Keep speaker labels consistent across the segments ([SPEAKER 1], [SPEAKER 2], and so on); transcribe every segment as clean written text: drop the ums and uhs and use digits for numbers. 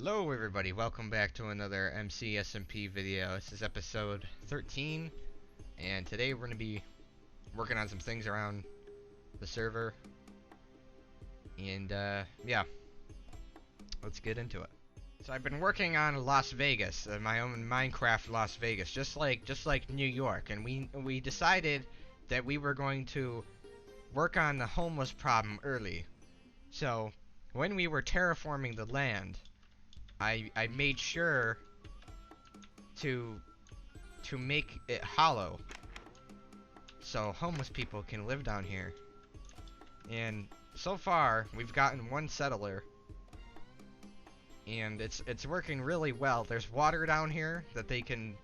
[SPEAKER 1] Hello everybody, welcome back to another MC SMP video. This is episode 13, and today we're going to be working on some things around the server, and yeah, let's get into it. So I've been working on Las Vegas, my own Minecraft Las Vegas, just like New York, and we decided that we were going to work on the homeless problem early. So when we were terraforming the land, I made sure to make it hollow so homeless people can live down here. And so far we've gotten one settler, and it's working really well. There's water down here that they can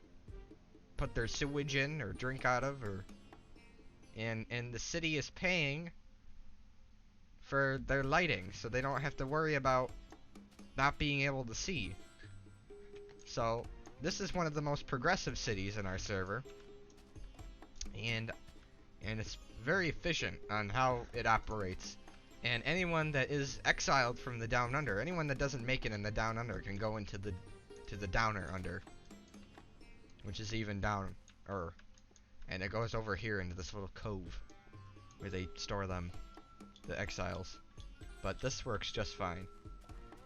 [SPEAKER 1] put their sewage in or drink out of, and the city is paying for their lighting, so they don't have to worry about not being able to see. So this is one of the most progressive cities in our server, and it's very efficient on how it operates. And anyone that is exiled from the down under, anyone that doesn't make it in the down under, can go into the downer under, which is even down, and it goes over here into this little cove where they store them, the exiles. But this works just fine.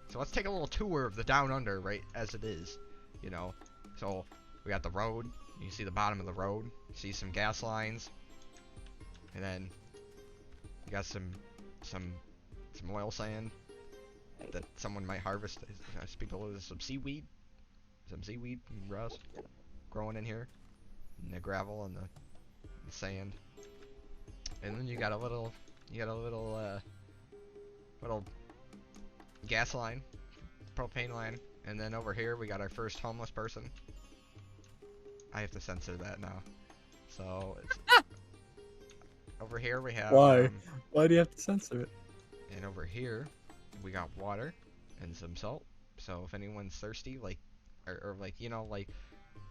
[SPEAKER 1] So let's take a little tour of the down under right as it is, you know. So we got the road. You see the bottom of the road. You see some gas lines, and then you got some oil sand that someone might harvest. There's people, there's some seaweed and grass growing in here, and the gravel and the sand. And then you got a little little gas line, propane line, and then over here we got our first homeless person. I have to censor that now. So it's over here we have
[SPEAKER 2] Why? Why do you have to censor it?
[SPEAKER 1] and over here we got water and some salt. So if anyone's thirsty, like or like, you know, like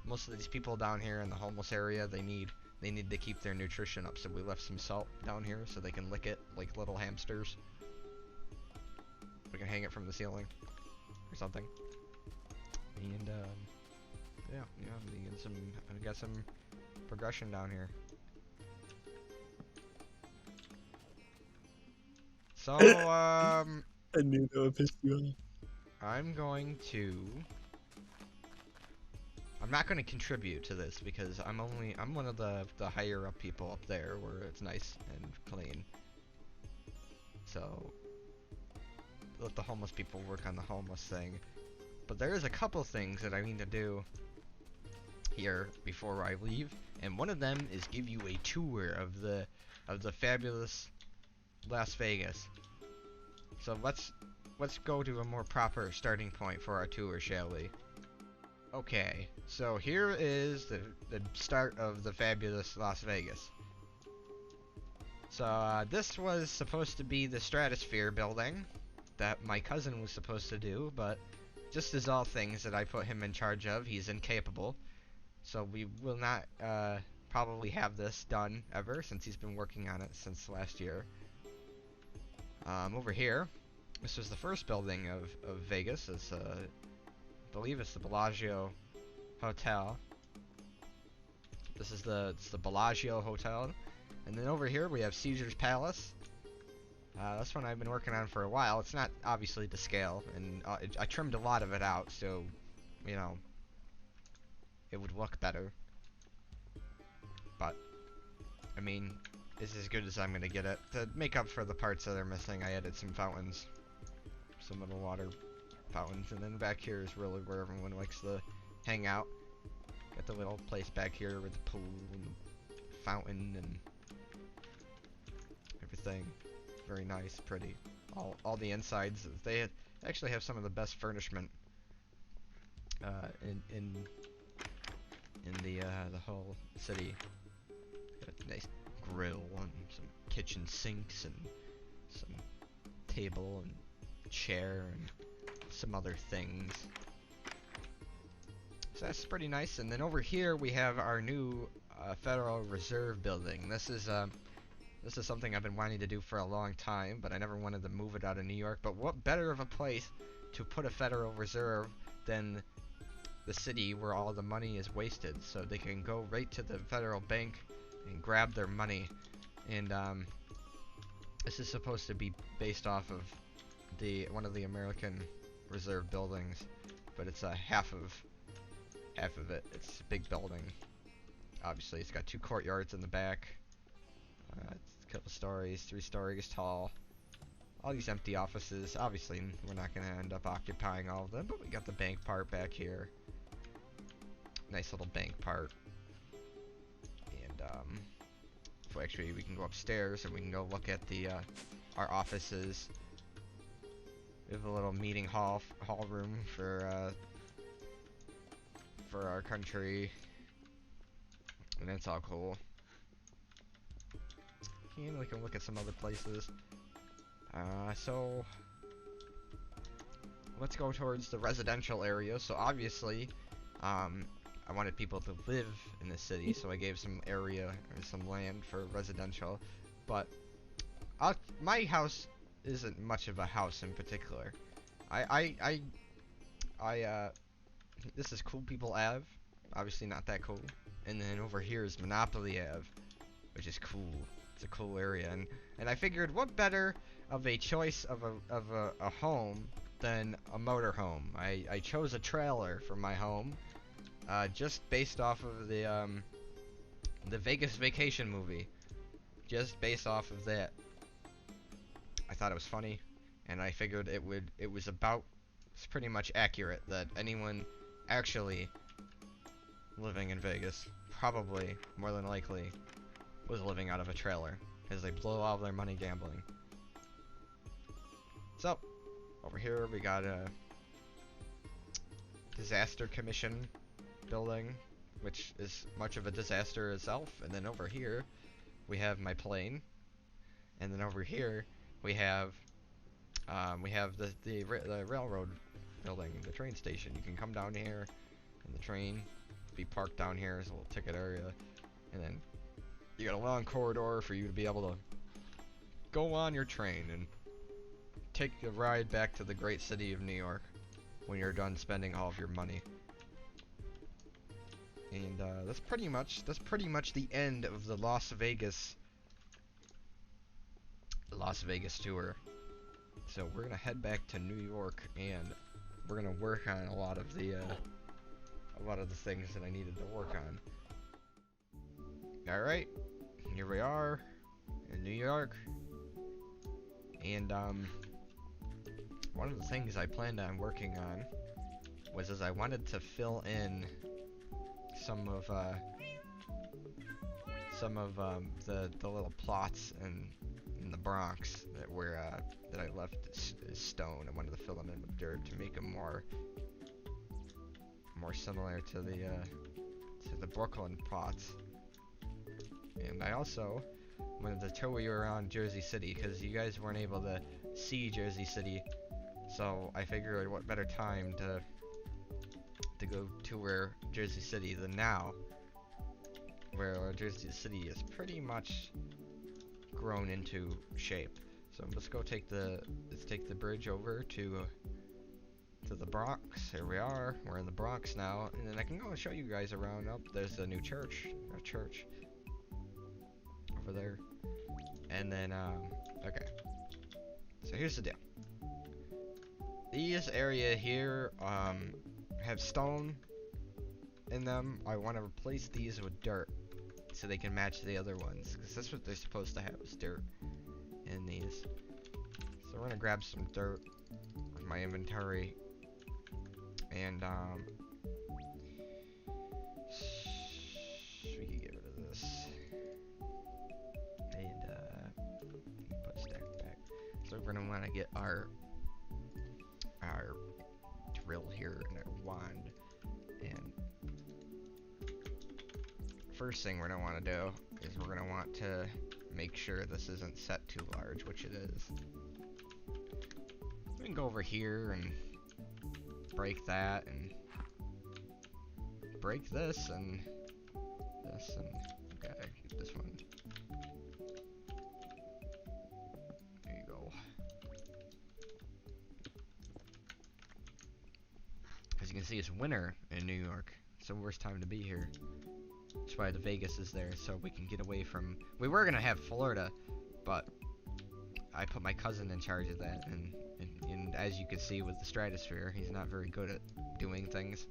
[SPEAKER 1] most of these people down here in the homeless area, they need to keep their nutrition up. So we left some salt down here so they can lick it like little hamsters. We can hang it from the ceiling or something. And yeah, we got some progression down here. So
[SPEAKER 2] I knew that would piss you off.
[SPEAKER 1] I'm not going to contribute to this because I'm one of the higher up people up there where it's nice and clean. So let the homeless people work on the homeless thing. But there is a couple things that I need to do here before I leave, and one of them is give you a tour of the fabulous Las Vegas. So let's go to a more proper starting point for our tour, shall we? Okay, so here is the start of the fabulous Las Vegas. So this was supposed to be the Stratosphere building that my cousin was supposed to do, but just as all things that I put him in charge of, he's incapable. So we will not probably have this done ever, since he's been working on it since last year. Over here, this was the first building of Vegas. It's I believe it's the Bellagio Hotel. It's the Bellagio Hotel. And then over here we have Caesar's Palace. That's one I've been working on for a while. It's not obviously to scale, and I trimmed a lot of it out, so, you know, it would look better. But, I mean, it's as good as I'm gonna get it. To make up for the parts that are missing, I added some fountains. Some little water fountains, and then back here is really where everyone likes to hang out. Got the little place back here with the pool and the fountain and everything. Very nice, pretty. All the insides, they actually have some of the best furnishment in the whole city. Got a nice grill and some kitchen sinks and some table and chair and some other things. So that's pretty nice. And then over here we have our new Federal Reserve building. This is something I've been wanting to do for a long time, but I never wanted to move it out of New York. But what better of a place to put a Federal Reserve than the city where all the money is wasted, so they can go right to the federal bank and grab their money. And this is supposed to be based off of one of the American Reserve buildings, but it's half of it. It's a big building. Obviously, it's got 2 courtyards in the back. It's a couple stories, 3 stories tall. All these empty offices. Obviously, we're not going to end up occupying all of them, but we got the bank part back here. Nice little bank part. And actually, we can go upstairs and we can go look at our offices. We have a little meeting hall room for our country, and that's all cool. And we can look at some other places. So let's go towards the residential area. So obviously, I wanted people to live in the city, so I gave some area or some land for residential. But my house isn't much of a house in particular. This is Cool People Ave. Obviously not that cool. And then over here is Monopoly Ave, which is cool. It's a cool area, and I figured, what better of a choice of a home than a motorhome. I chose a trailer for my home, just based off of the Vegas Vacation movie. Just based off of that. I thought it was funny, and I figured it's pretty much accurate that anyone actually living in Vegas, probably, more than likely, was living out of a trailer, because they blow all their money gambling. So, over here we got a disaster commission building, which is much of a disaster itself, and then over here we have my plane, and then over here we have the railroad building, the train station. You can come down here and the train be parked down here as a little ticket area, and then you got a long corridor for you to be able to go on your train and take a ride back to the great city of New York when you're done spending all of your money. And that's pretty much the end of the Las Vegas tour. So we're gonna head back to New York, and we're gonna work on a lot of the things that I needed to work on. All right, here we are in New York, and one of the things I planned on working on was I wanted to fill in some of the little plots in the Bronx that I left as stone. I wanted to fill them in with dirt to make them more similar to the Brooklyn plots. And I also wanted to tour you around Jersey City, because you guys weren't able to see Jersey City, so I figured what better time to go tour Jersey City than now, where Jersey City is pretty much grown into shape. So let's take the bridge over to the Bronx. Here we are. We're in the Bronx now, and then I can go and show you guys around. Oh, there's a new church. A church over there. And then okay. So here's the deal. These area here have stone in them. I want to replace these with dirt so they can match the other ones, because that's what they're supposed to have, is dirt in these. So we're gonna grab some dirt from my inventory, and we can get rid of this, and put stack back. So we're gonna want to get our drill here and our wand, and first thing we're gonna want to do is we're gonna want to make sure this isn't set too large, which it is. We can go over here and break that, and break this, and okay, keep this one. There you go. you can see, it's winter in New York. It's the worst time to be here. That's why the Vegas is there, so we can get away from... We were gonna have Florida, but I put my cousin in charge of that, and as you can see with the stratosphere, he's not very good at doing things.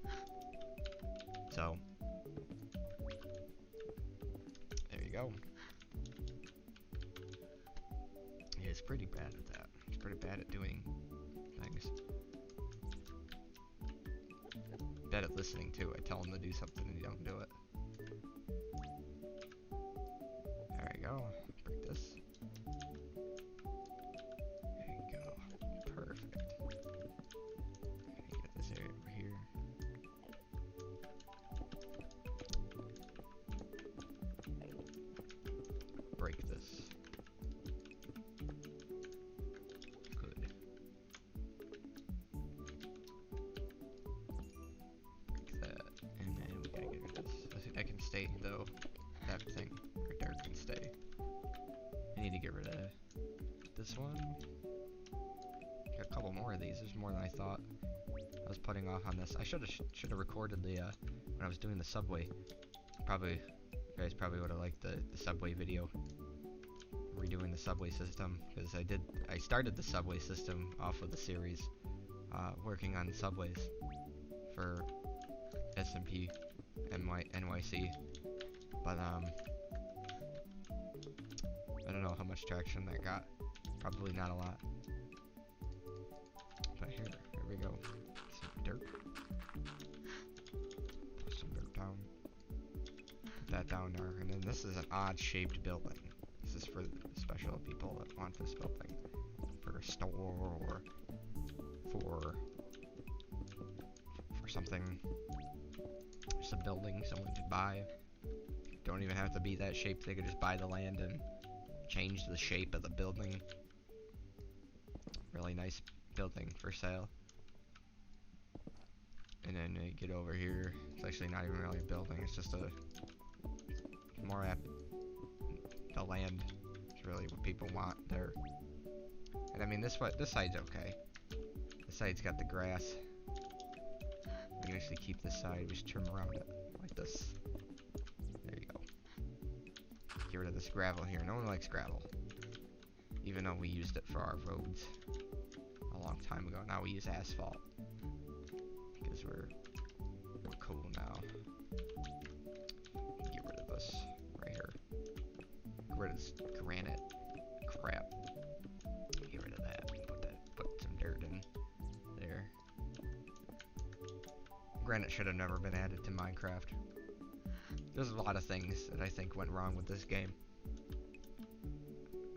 [SPEAKER 1] So, there you go. Yeah, it's pretty bad at that. It's pretty bad at doing things. Bad at listening too. I tell him to do something and he don't do it. There you go. Break this. There you go. Perfect. Get this area over here. Break this. Good. Break that. And then we gotta get rid of this. I can stay though. That thing right there can stay. I need to get rid of this one. Got a couple more of these. There's more than I thought. I was putting off on this. I should have recorded the when I was doing the subway. Probably, you guys probably would have liked the subway video. Redoing the subway system, because I started the subway system off of the series, working on subways for SMP NYC, but I don't know how much traction that got. Probably not a lot. But here we go. Some dirt. Put some dirt down. Put that down there, and then this is an odd-shaped building. This is for special people that want this building for a store or for something. Just a building someone could buy. Don't even have to be that shape. They could just buy the land and change the shape of the building. Really nice building for sale. And then you get over here. It's actually not even really a building. It's just a more apt. The land is really what people want there. And I mean, this side's okay. This side's got the grass. We can actually keep this side. We just trim around it like this. There you go. Get rid of this gravel here. No one likes gravel, even though we used it for our roads a long time ago. Now we use asphalt because we're cool now. Get rid of this right here. Get rid of this granite crap. Get rid of that. Put some dirt in there. Granite should have never been added to Minecraft. There's a lot of things that I think went wrong with this game.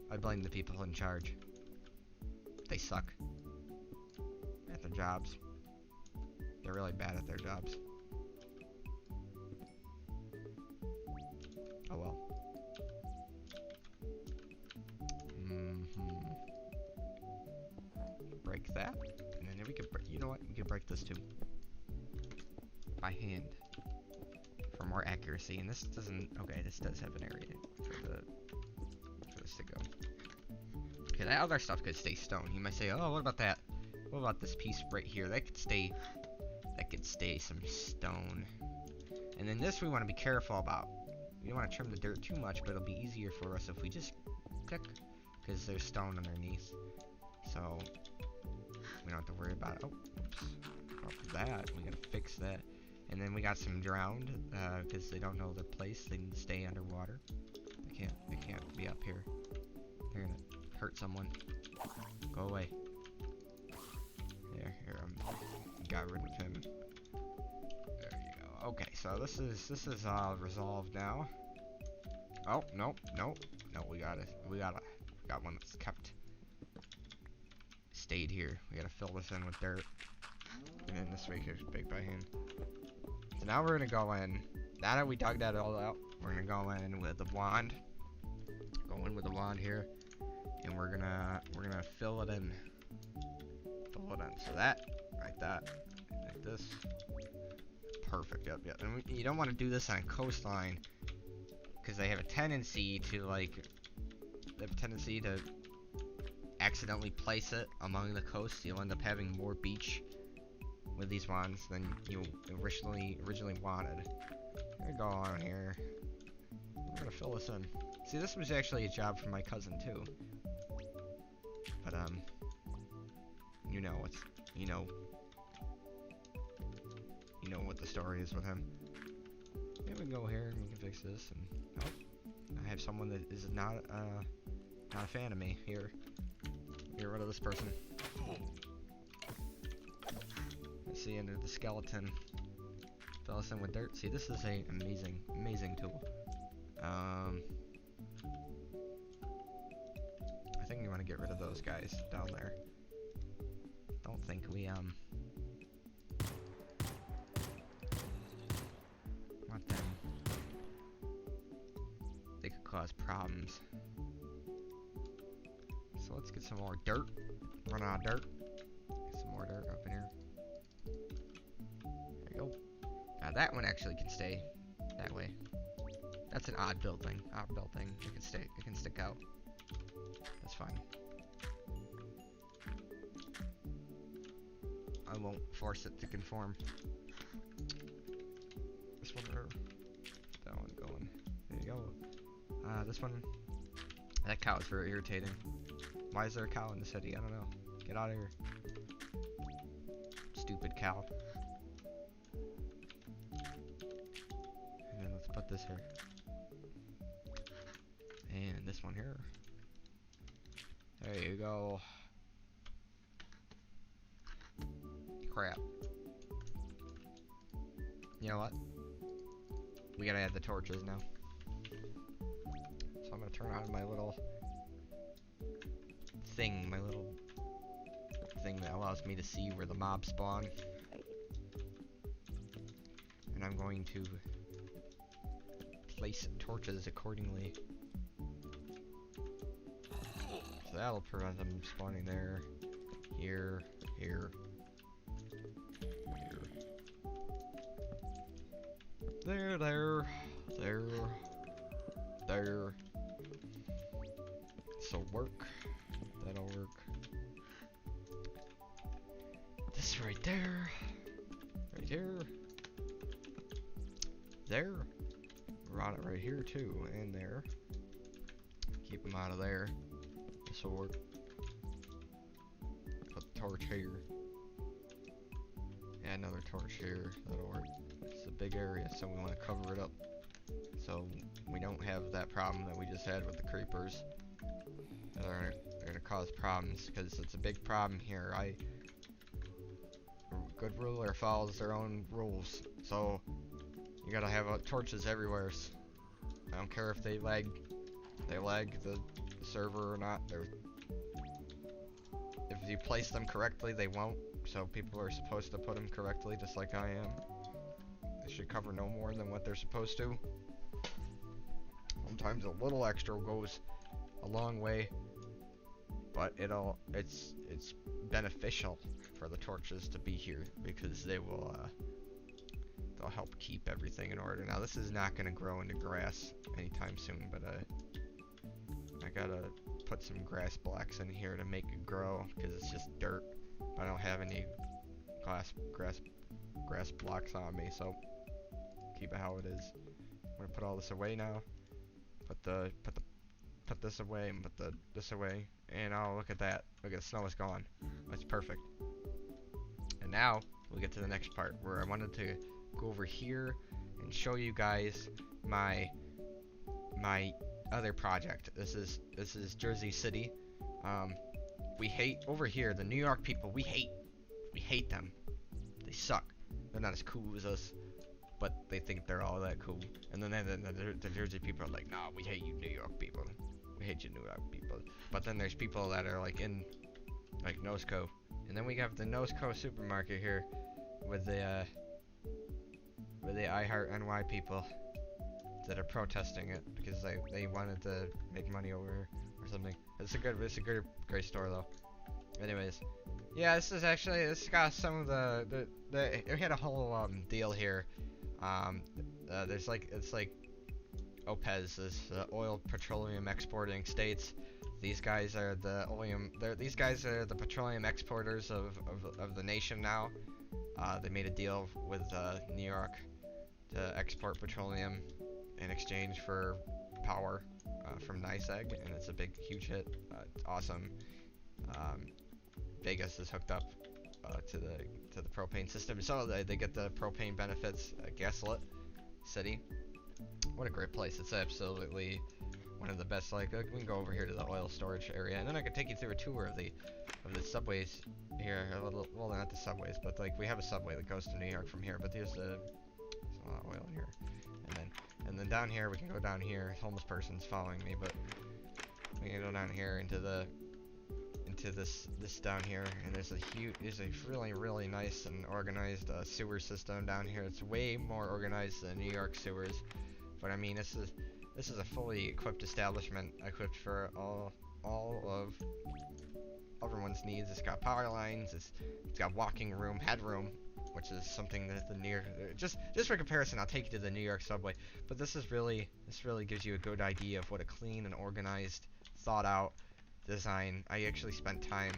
[SPEAKER 1] I blame the people in charge. They suck at their jobs. They're really bad at their jobs. Oh well. Break that, and then we could. You know what? We could break this too by hand for more accuracy. And this doesn't. Okay, this does have an area for this to go. Okay, that other stuff could stay stone. You might say, oh, what about that? What about this piece right here? That could stay. That could stay some stone. And then this we want to be careful about. We don't want to trim the dirt too much, but it'll be easier for us if we just click, because there's stone underneath. So we don't have to worry about it. Oh, oops. Oh, that. We gotta fix that. And then we got some drowned, because they don't know their place. They need to stay underwater. They can't be up here. They're gonna hurt someone. Go away. Here, got rid of him. There you go. Okay, so this is resolved now. Oh, no, we got one that's kept. Stayed here. We gotta fill this in with dirt. And then this week is big by hand. So now we're gonna go in. Now that we dug that all out, we're gonna go in with the wand. Go in with the wand here, and we're gonna fill it in. Fill it in. So that, like that, like this. Perfect. Yep. And you don't want to do this on coastline, because they have a tendency to accidentally place it among the coast. You'll end up having more beach with these wands than you originally wanted. I'm gonna go on here. I'm gonna fill this in. See, this was actually a job for my cousin too. But you know what's you know what the story is with him. Yeah, we can go here and we can fix this. And oh, I have someone that is not a fan of me here. Get rid of this person. Let's see, under the skeleton. Fill us in with dirt. See, this is a amazing tool. I think we want to get rid of those guys down there. Don't think we want them. They could cause problems. So let's get some more dirt. Run out of dirt. Get some more dirt up in here. There you go. Now that one actually can stay that way. That's an odd build thing. It can stay. It can stick out. That's fine. I won't force it to conform. This one or that one going. There you go. This one. That cow is very irritating. Why is there a cow in the city? I don't know. Get out of here. Stupid cow. And then let's put this here. And this one here. There you go. Crap. You know what? We gotta add the torches now. So I'm gonna turn on my little thing, that allows me to see where the mobs spawn. And I'm going to place torches accordingly. So that'll prevent them spawning there, here, here, here. There, there. This'll work. That'll work. This right there. Right here. There. Run it right here too, and there. Keep them out of there. This'll work. Put the torch here. Add another torch here. That'll work. It's a big area, so we want to cover it up. So we don't have that problem that we just had with the creepers. They're gonna cause problems, because it's a big problem here. A good ruler follows their own rules, so you gotta have torches everywhere. I don't care if they lag the server or not. If you place them correctly, they won't. So people are supposed to put them correctly, just like I am. They should cover no more than what they're supposed to. Sometimes a little extra goes a long way, but it's beneficial for the torches to be here, because they'll help keep everything in order. Now this is not going to grow into grass anytime soon, but I gotta put some grass blocks in here to make it grow, because it's just dirt. I don't have any grass blocks on me, so keep it how it is. I'm gonna put all this away now. Put this away and put this away, and oh, look at that! Look at the snow is gone. That's perfect. And now we'll get to the next part, where I wanted to go over here and show you guys my other project. This is Jersey City. We hate over here the New York people. We hate them. They suck. They're not as cool as us, but they think they're all that cool. And then the Jersey people are like, nah, we hate you New York people. We hate you New York people. But then there's people that are like in like Nosco. And then we have the Nosco supermarket here with the I Heart NY people that are protesting it because they wanted to make money over here or something. It's a great store though. Anyways, yeah, this got some of it had a whole deal here. It's like OPEC, this oil petroleum exporting states. These guys are the petroleum exporters of the nation now. They made a deal with New York to export petroleum in exchange for power from NYSEG, and it's a big, huge hit. It's awesome. Vegas is hooked up to the propane system, so they get the propane benefits. Gaslit City, what a great place! It's absolutely one of the best. Like, we can go over here to the oil storage area, and then I can take you through a tour of the subways here. Well, not the subways, but like we have a subway that goes to New York from here. But there's a lot of oil in here, and then down here we can go down here. Homeless person's following me, but we can go down here into this down here, and there's a really nice and organized sewer system down here. It's way more organized than New York sewers, but I mean this is a fully equipped establishment, equipped for all of everyone's needs. It's got power lines. It's got walking room, headroom, which is something that the New York, just for comparison, I'll take you to the New York subway. But this really gives you a good idea of what a clean and organized, thought out design. I actually spent time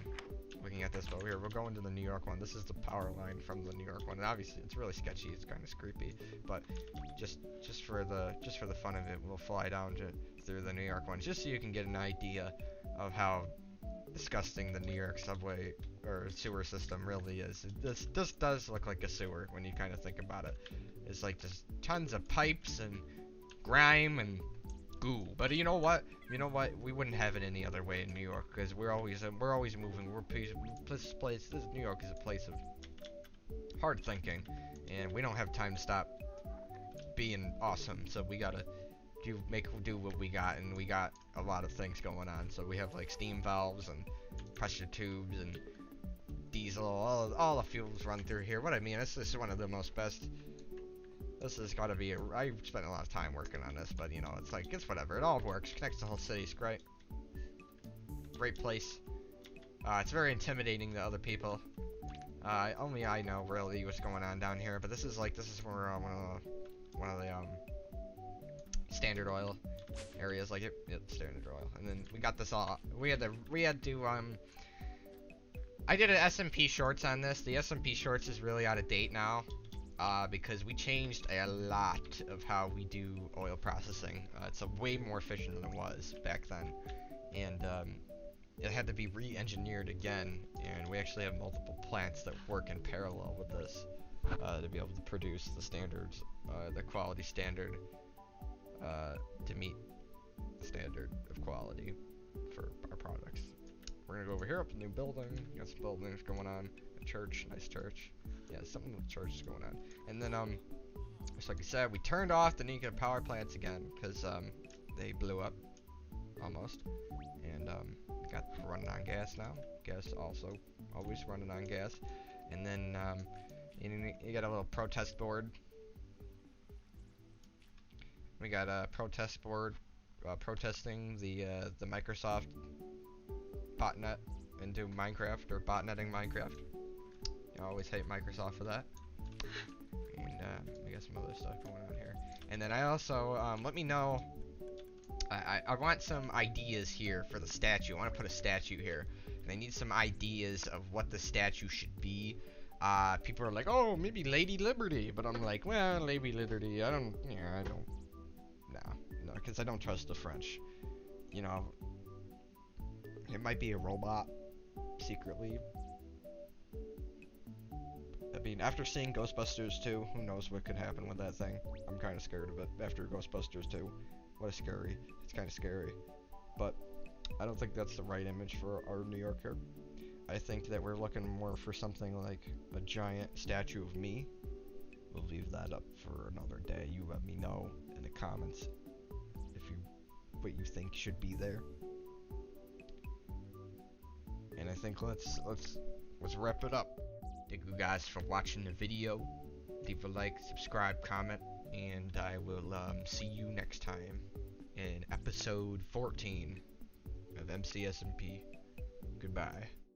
[SPEAKER 1] looking at this, but we'll go into the New York one. This is the power line from the New York one, and obviously it's really sketchy. It's kind of creepy, but just for the fun of it, we'll fly down through the New York one, just so you can get an idea of how disgusting the New York subway or sewer system really is. This does look like a sewer when you kind of think about it. It's like just tons of pipes and grime and goo. But you know what? We wouldn't have it any other way in New York, because we're always moving. This New York is a place of hard thinking, and we don't have time to stop being awesome. So we gotta do what we got, and we got a lot of things going on. So we have like steam valves and pressure tubes and diesel. All the fuels run through here. What I mean, this is one of the most best. This has got to be I spent a lot of time working on this, but you know, it's whatever. It all works. Connects the whole city. It's great. Great place. It's very intimidating to other people. Only I know really what's going on down here. But this is where one of the Standard Oil areas, like Standard Oil. And then we got this all. We had to I did an SMP shorts on this. The SMP shorts is really out of date now. Because we changed a lot of how we do oil processing. It's way more efficient than it was back then, and it had to be re-engineered again. And we actually have multiple plants that work in parallel with this to be able to produce the standards, the quality standard, to meet the standard of quality for our products. We're gonna go over here up a new building. Got some buildings going on. A church, nice church. Yeah, something with church is going on. And then, just like I said, we turned off the nuclear power plants again because they blew up almost. And got running on gas now. Gas also always running on gas. And then you got a little protest board. We got a protest board protesting the Microsoft botnet into Minecraft, or botnetting Minecraft. I always hate Microsoft for that. And we got some other stuff going on here. And then I also, let me know, I want some ideas here for the statue. I want to put a statue here. And I need some ideas of what the statue should be. People are like, oh, maybe Lady Liberty. But I'm like, well, Lady Liberty, no, because I don't trust the French. You know, it might be a robot, secretly. I mean, after seeing Ghostbusters 2, who knows what could happen with that thing. I'm kind of scared of it after Ghostbusters 2. What a scary. It's kind of scary. But I don't think that's the right image for our New Yorker. I think that we're looking more for something like a giant statue of me. We'll leave that up for another day. You let me know in the comments what you think should be there. And I think let's wrap it up. Thank you guys for watching the video. Leave a like, subscribe, comment, and I will see you next time in episode 14 of MC SMP. Goodbye.